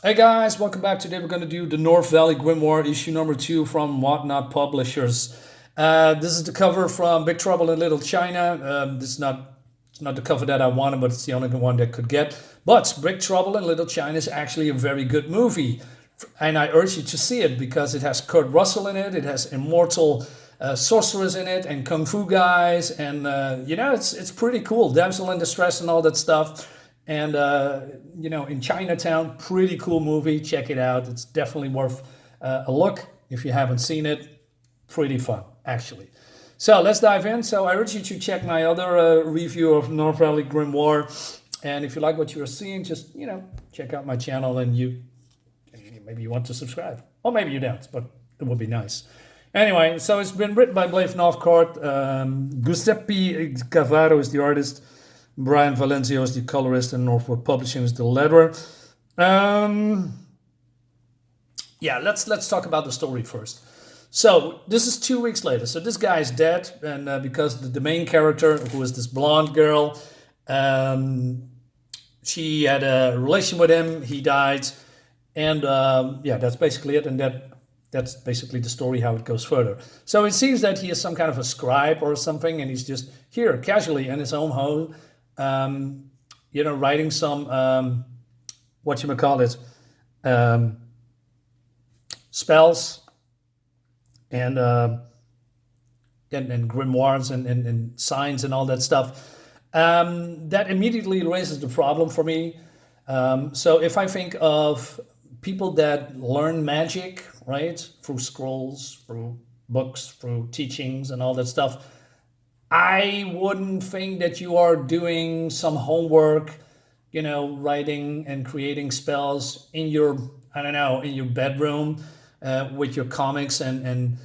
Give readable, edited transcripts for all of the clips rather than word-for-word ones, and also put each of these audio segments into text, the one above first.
Hey guys, welcome back. Today we're going to do the North Valley Grimoire issue number 2 from Whatnot Publishers. This is the cover from Big Trouble in Little China. This is not it's not the cover that I wanted, but it's the only one that could get. But Big Trouble in Little China is actually a very good movie, and I urge you to see it because it has Kurt Russell in it. It has immortal sorcerers in it and kung fu guys, and it's pretty cool. Damsel in distress and all that stuff. And in Chinatown, pretty cool movie. Check it out. It's definitely worth a look if you haven't seen it. Pretty fun, actually. So let's dive in. So I urge you to check my other review of North Valley Grimoire. And if you like what you're seeing, just check out my channel, and maybe you want to subscribe, or maybe you don't, but it would be nice. Anyway, so it's been written by Blake Northcott. Giuseppe Cafaro is the artist. Brian Valencia is the colorist, and Northwood Publishing is the letterer. Let's talk about the story first. So this is 2 weeks later. So this guy is dead, and because the main character, who is this blonde girl, she had a relation with him. He died, and that's basically it. And that's basically the story, how it goes further. So it seems that he is some kind of a scribe or something, and he's just here casually in his own home, writing some spells and grimoires and signs and all that stuff. That immediately raises the problem for me. So if I think of people that learn magic, right, through scrolls, through books, through teachings and all that stuff, I wouldn't think that you are doing some homework, writing and creating spells in your, in your bedroom with your comics and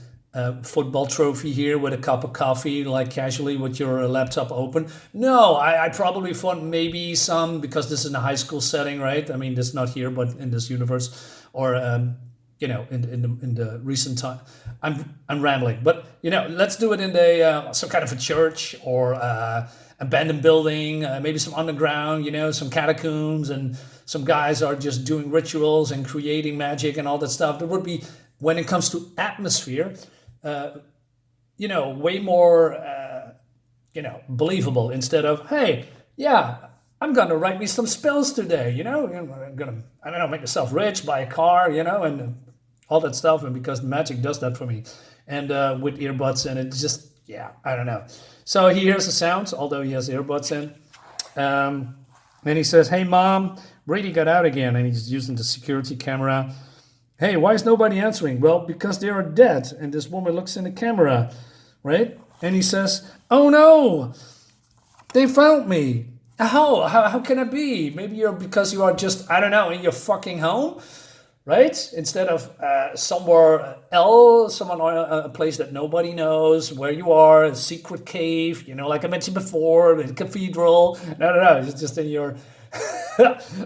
football trophy here with a cup of coffee, like casually with your laptop open. No, I probably thought maybe some, because this is in a high school setting, right? I mean, this is not here, but in this universe, or in the recent time. I'm rambling, but let's do it in the some kind of a church or abandoned building, maybe some underground, some catacombs, and some guys are just doing rituals and creating magic and all that stuff. There would be, when it comes to atmosphere, way more, believable, instead of, hey, yeah, I'm gonna write me some spells today. I'm gonna, make myself rich, buy a car, and all that stuff. And because magic does that for me, and with earbuds, and it just, I don't know. So he hears the sounds, although he has earbuds in. And he says, "Hey, Mom, Brady got out again," and he's using the security camera. "Hey, why is nobody answering?" "Well, because they are dead." And this woman looks in the camera, right? And he says, "Oh no, they found me." How can it be? Maybe because you are just, I don't know, in your fucking home, right? Instead of somewhere else, a place that nobody knows where you are, a secret cave, like I mentioned before, a cathedral. No, it's just in your.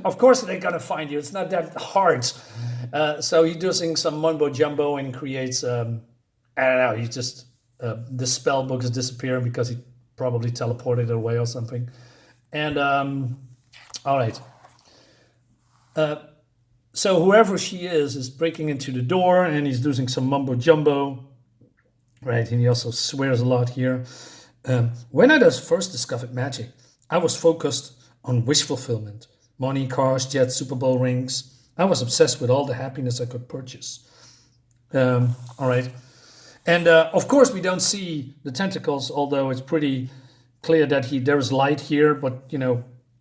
Of course they're gonna find you. It's not that hard. So he's doing some mumbo jumbo and creates. I don't know. He just the spell book is disappearing because he probably teleported it away or something. And all right. So whoever she is breaking into the door, and he's doing some mumbo jumbo, right? And he also swears a lot here. When I first discovered magic, I was focused on wish fulfillment: money, cars, jets, Super Bowl rings. I was obsessed with all the happiness I could purchase. All right. And of course, we don't see the tentacles, although it's pretty clear that there's light here. But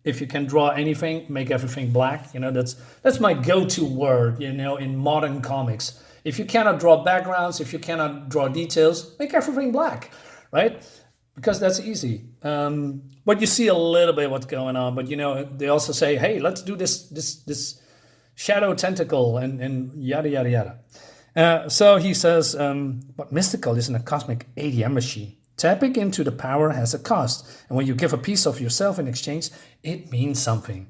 if you can draw anything, make everything black. That's my go-to word. In modern comics, if you cannot draw backgrounds, if you cannot draw details, make everything black, right? Because that's easy. But you see a little bit what's going on. But they also say, hey, let's do this shadow tentacle and yada yada yada. So he says, but mystical isn't a cosmic ATM machine. Tapping into the power has a cost, and when you give a piece of yourself in exchange, it means something.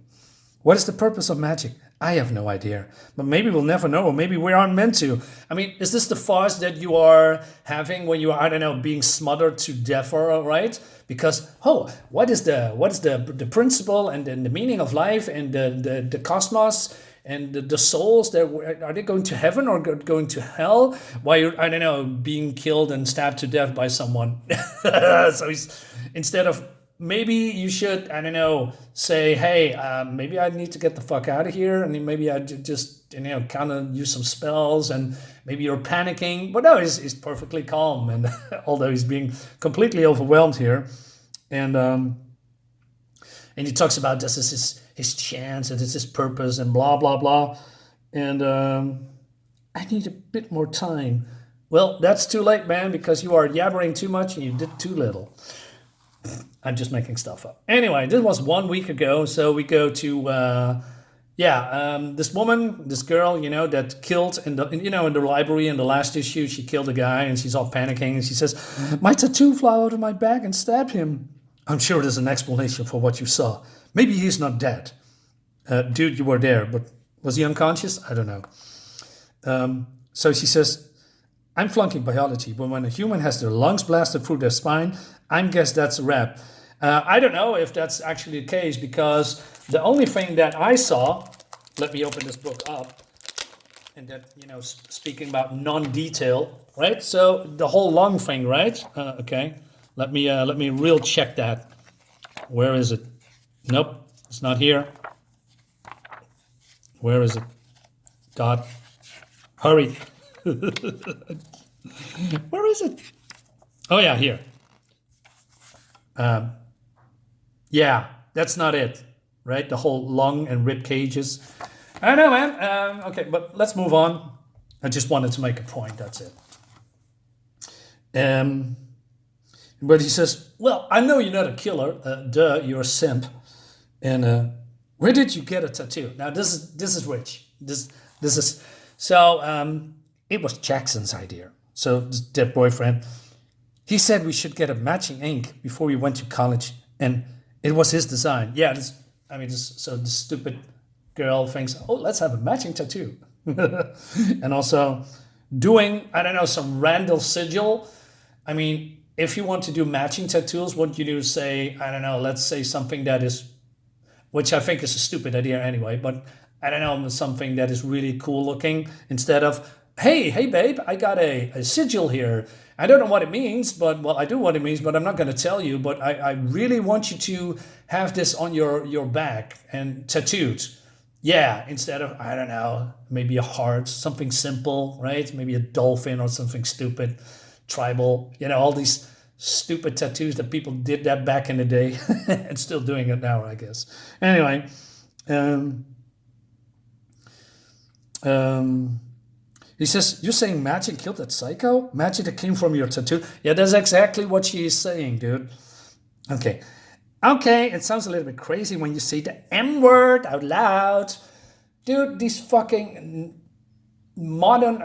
What is the purpose of magic? I have no idea. But maybe we'll never know, or maybe we aren't meant to. I mean, is this the farce that you are having when you are, I don't know, being smothered to death, or right? Because what is the principle and the meaning of life and the cosmos and the souls? That are they going to heaven or going to hell? While you're, I don't know, being killed and stabbed to death by someone. So instead of, maybe you should, I don't know, say, hey, maybe I need to get the fuck out of here, and then maybe I just, you know, kind of use some spells, and maybe you're panicking. But no, he's perfectly calm, and although he's being completely overwhelmed here, and he talks about this is his chance, and it's his purpose, and blah blah blah, and I need a bit more time. Well, that's too late, man, because you are yabbering too much and you did too little. I'm just making stuff up. Anyway, this was 1 week ago. So we go to, this woman, this girl, you know, that killed in the library in the last issue. She killed a guy and she's all panicking. And she says, my tattoo flew out of my back and stabbed him. I'm sure there's an explanation for what you saw. Maybe he's not dead. Dude, you were there, but was he unconscious? I don't know. So she says, I'm flunking biology, but when a human has their lungs blasted through their spine, I guess that's a wrap. I don't know if that's actually the case, because the only thing that I saw, let me open this book up, and that, you know, speaking about non-detail, right? So the whole lung thing, right? Okay, let me real check that. Where is it? Nope, it's not here. Where is it? God, hurry. Where is it? Oh yeah, here. Yeah, that's not it, right? The whole lung and rib cages. I know, man. Okay, but let's move on. I just wanted to make a point. That's it. But he says, "Well, I know you're not a killer. Duh, you're a simp. And where did you get a tattoo?" Now this is rich. This is so. It was Jackson's idea. So their boyfriend, he said we should get a matching ink before we went to college, and it was his design. Yeah, so the stupid girl thinks, oh, let's have a matching tattoo, and also doing, I don't know, some random sigil. I mean, if you want to do matching tattoos, what you do is say, I don't know, let's say something that is, which I think is a stupid idea anyway, but I don't know, something that is really cool looking instead of, hey, babe, I got a sigil here. I don't know what it means, but, well, I do what it means, but I'm not going to tell you. But I really want you to have this on your back and tattooed. Yeah, instead of, I don't know, maybe a heart, something simple, right? Maybe a dolphin or something stupid, tribal, you know, all these stupid tattoos that people did that back in the day and still doing it now, I guess. Anyway, he says, you're saying magic killed that psycho? Magic that came from your tattoo? Yeah, that's exactly what she is saying, dude. Okay, it sounds a little bit crazy when you say the M word out loud. Dude, these fucking modern...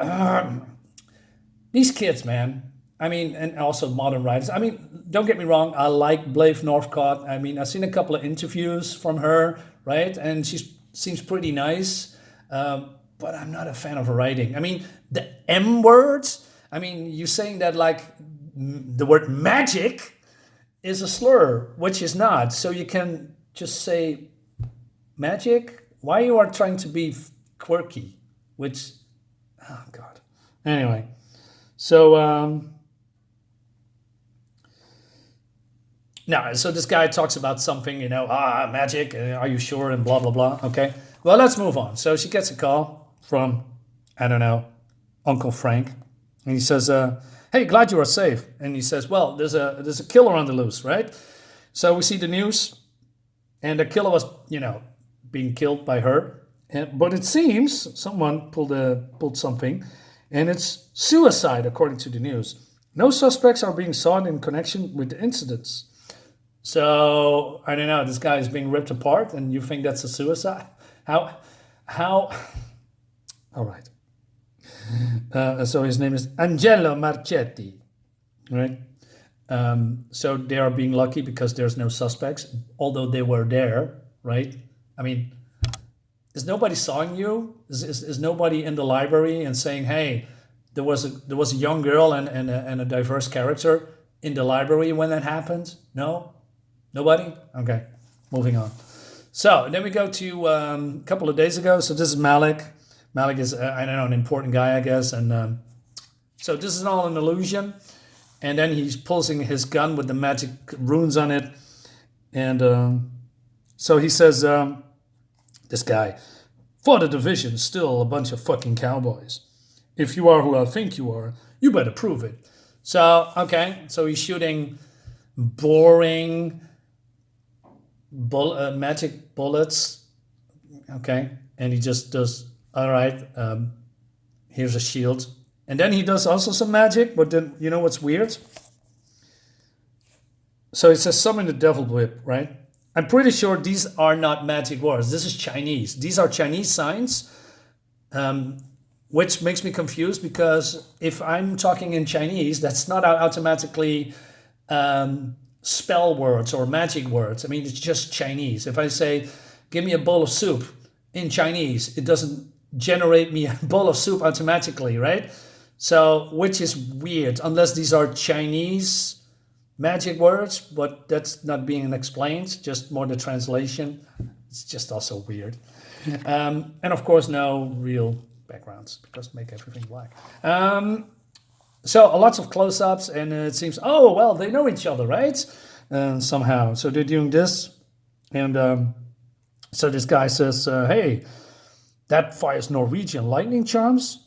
these kids, man. I mean, and also modern writers. I mean, don't get me wrong, I like Blake Northcott. I mean, I've seen a couple of interviews from her, right? And she seems pretty nice. But I'm not a fan of her writing. I mean, the M words, I mean, you're saying that like the word magic is a slur, which is not. So you can just say magic. Why you are trying to be quirky, which, oh God. Anyway, so, now, so this guy talks about something, you know, magic, are you sure, and blah, blah, blah. Okay, well, let's move on. So she gets a call from, I don't know, Uncle Frank. And he says, hey, glad you are safe. And he says, well, there's a killer on the loose, right? So we see the news, and the killer was, you know, being killed by her. But it seems someone pulled something, and it's suicide, according to the news. No suspects are being sought in connection with the incidents. So, I don't know, this guy is being ripped apart, and you think that's a suicide? How? All right. So his name is Angelo Marchetti, right? So they are being lucky because there's no suspects, although they were there, right? I mean, is nobody sawing you? Is nobody in the library and saying, hey, there was a young girl and a diverse character in the library when that happened? No? Nobody? Okay, moving on. So then we go to a couple of days ago. So this is Malek. Malek is, I don't know, an important guy, I guess. And so this is all an illusion. And then he's pulsing his gun with the magic runes on it. And so he says, this guy, for the division, still a bunch of fucking cowboys. If you are who I think you are, you better prove it. So, okay, so he's shooting boring magic bullets. Okay, and he just does, all right, here's a shield. And then he does also some magic, but then, you know what's weird? So it says summon the devil whip, right? I'm pretty sure these are not magic words. This is Chinese. These are Chinese signs, which makes me confused because if I'm talking in Chinese, that's not automatically spell words or magic words. I mean, it's just Chinese. If I say, give me a bowl of soup in Chinese, it doesn't generate me a bowl of soup automatically, right? So, which is weird, unless these are Chinese magic words, but that's not being explained, just more the translation. It's just also weird. And of course, no real backgrounds, because make everything black. So lots of close-ups, and it seems, oh, well, they know each other, right? Somehow. So they're doing this, and so this guy says, hey, that fires Norwegian lightning charms.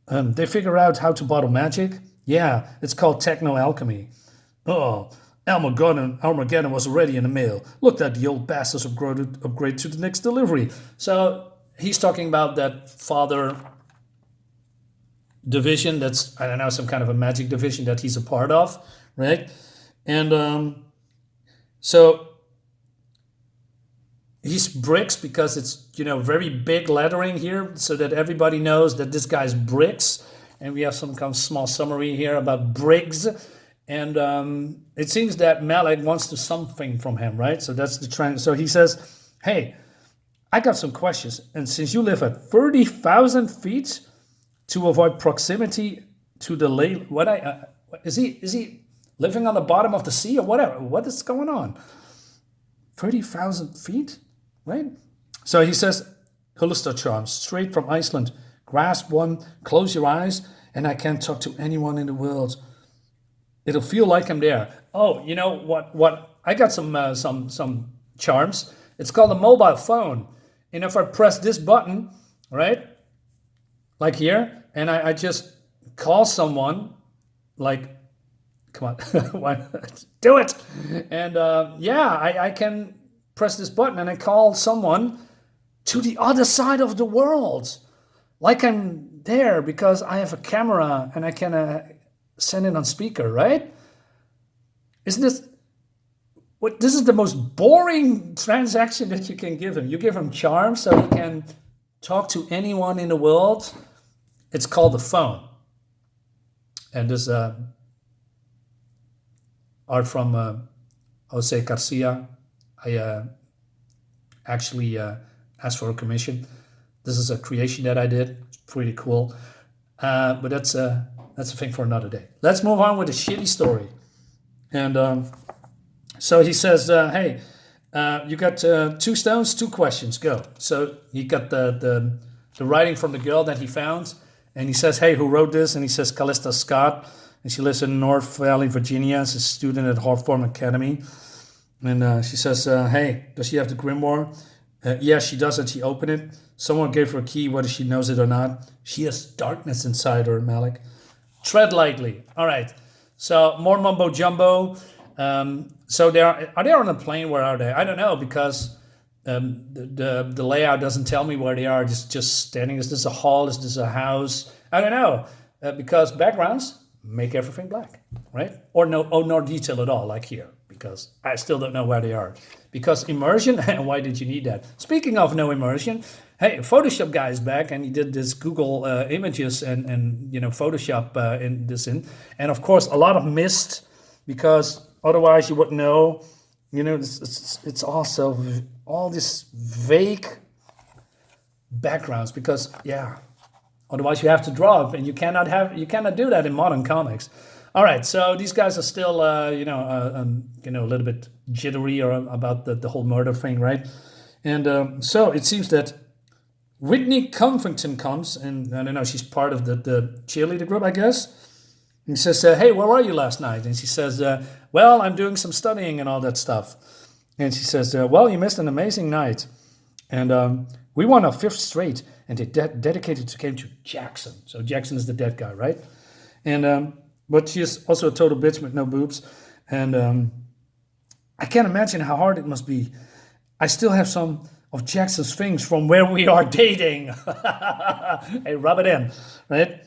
They figure out how to bottle magic. Yeah, it's called techno-alchemy. Oh, Armageddon was already in the mail. Look at the old bastards upgrade to the next delivery. So he's talking about that father division. That's, I don't know, some kind of a magic division that he's a part of, right? And so he's bricks because it's, you know, very big lettering here so that everybody knows that this guy's bricks. And we have some kind of small summary here about Briggs. And it seems that Malek wants to something from him, right? So that's the trend. So he says, hey, I got some questions. And since you live at 30,000 feet to avoid proximity to the lake, is he living on the bottom of the sea or whatever? What is going on? 30,000 feet, right? So he says, Hulster charms, straight from Iceland. Grasp one, close your eyes, and I can't talk to anyone in the world. It'll feel like I'm there. Oh, you know what? I got some charms. It's called a mobile phone. And if I press this button, right, like here, and I just call someone, like, come on, do it. And I can press this button and I call someone to the other side of the world. Like I'm there because I have a camera and I can send it on speaker, right? Isn't this this is the most boring transaction that you can give him. You give him charms so he can talk to anyone in the world. It's called the phone. And this art from Jose Garcia. I actually asked for a commission. This is a creation that I did. It's pretty cool. But that's a thing for another day. Let's move on with a shitty story. And so he says, hey, you got 2 stones, 2 questions, go. So he got the writing from the girl that he found. And he says, hey, who wrote this? And he says, Callista Scott. And she lives in North Valley, Virginia. She's a student at Hawthorne Academy. And she says, hey, does she have the grimoire? Yeah, she does, and she opened it. Someone gave her a key, whether she knows it or not. She has darkness inside her, Malek. Tread lightly. All right. So more mumbo jumbo. So are they on a plane? Where are they? I don't know, because the layout doesn't tell me where they are. Just standing. Is this a hall? Is this a house? I don't know. Because backgrounds make everything black, right? Or no detail at all, like here. Because I still don't know where they are. Because immersion, and why did you need that? Speaking of no immersion, hey, Photoshop guy is back, and he did this Google images and Photoshop in. And of course, a lot of mist, because otherwise you wouldn't know. It's also all this vague backgrounds because, yeah, otherwise you have to draw it, and you cannot do that in modern comics. All right, so these guys are still, a little bit jittery or about the whole murder thing, right? And so it seems that Whitney Covington comes, and I don't know, she's part of the cheerleader group, I guess. And he says, hey, where were you last night? And she says, well, I'm doing some studying and all that stuff. And she says, well, you missed an amazing night. And we won our 5th straight, and they dedicated the game to Jackson. So Jackson is the dead guy, right? And but she is also a total bitch with no boobs. And I can't imagine how hard it must be. I still have some of Jackson's things from where we are dating. Hey, rub it in, right?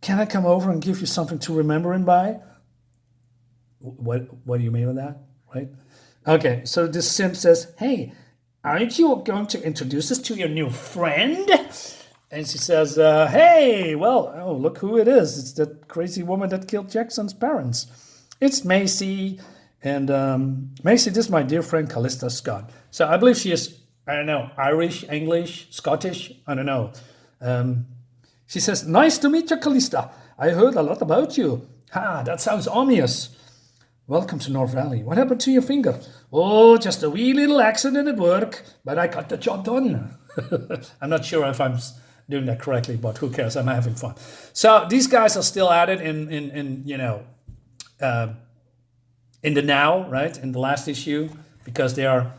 Can I come over and give you something to remember him by? What do you mean by that, right? Okay, so this simp says, hey, aren't you going to introduce us to your new friend? And she says, hey, well, oh, look who it is. It's that crazy woman that killed Jackson's parents. It's Macy. And Macy, this is my dear friend Callista Scott. So I believe she is, I don't know, Irish, English, Scottish, I don't know. She says, nice to meet you, Callista. I heard a lot about you. Ha, that sounds ominous. Welcome to North Valley. What happened to your finger? Oh, just a wee little accident at work, but I got the job done. I'm not sure if I'm doing that correctly, but who cares? I'm having fun. So these guys are still at it in the now, right? In the last issue, because they are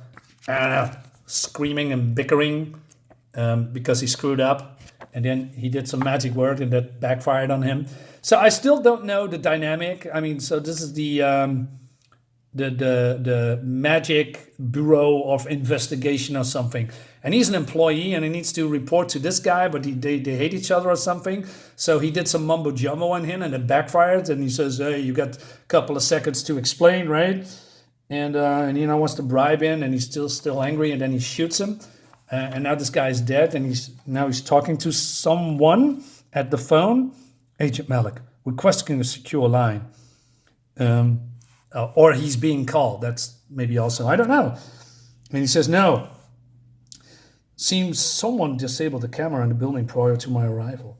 screaming and bickering because he screwed up. And then he did some magic work and that backfired on him. So I still don't know the dynamic. I mean, so this is the Magic Bureau of Investigation or something. And he's an employee and he needs to report to this guy, but they hate each other or something. So he did some mumbo jumbo on him and it backfired. And he says, hey, you got a couple of seconds to explain, right? And wants to bribe him and he's still angry and then he shoots him. And now this guy is dead, and he's talking to someone at the phone. Agent Malek, requesting a secure line. Or he's being called. That's maybe also, I don't know. And he says, no. Seems someone disabled the camera in the building prior to my arrival.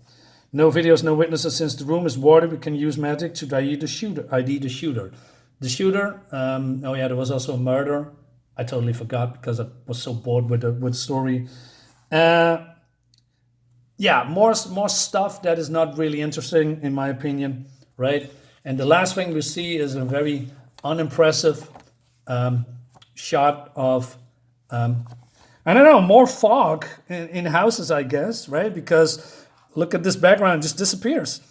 No videos, no witnesses. Since the room is warded, we can use magic to ID the shooter. The shooter, there was also a murder. I totally forgot because I was so bored with the story. More stuff that is not really interesting in my opinion, right? And the last thing we see is a very unimpressive shot of, more fog in houses, I guess, right? Because look at this background, it just disappears.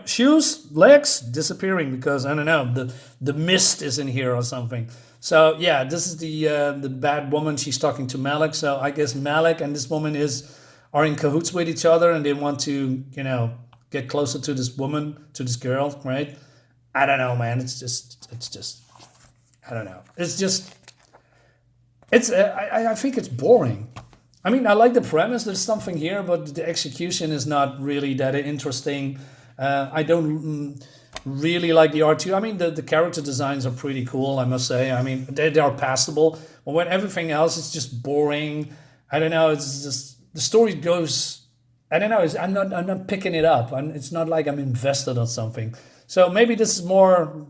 Shoes, legs disappearing because, the mist is in here or something. So yeah, this is the bad woman. She's talking to Malek. So I guess Malek and this woman are in cahoots with each other, and they want to get closer to this woman, to this girl, right? I don't know, man. It's just I don't know. I think it's boring. I mean, I like the premise. There's something here, but the execution is not really that interesting. I don't really like the art too. I mean, the character designs are pretty cool, I must say. I mean, they are passable. But when everything else is just boring, I don't know. It's just the story goes. I don't know. I'm not picking it up. It's not like I'm invested on something. So maybe this is more,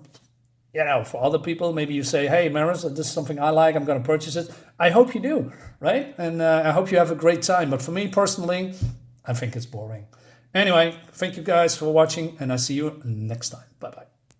for other people. Maybe you say, hey, Maris, this is something I like. I'm going to purchase it. I hope you do, right? And I hope you have a great time. But for me personally, I think it's boring. Anyway, thank you guys for watching, and I'll see you next time. Bye-bye.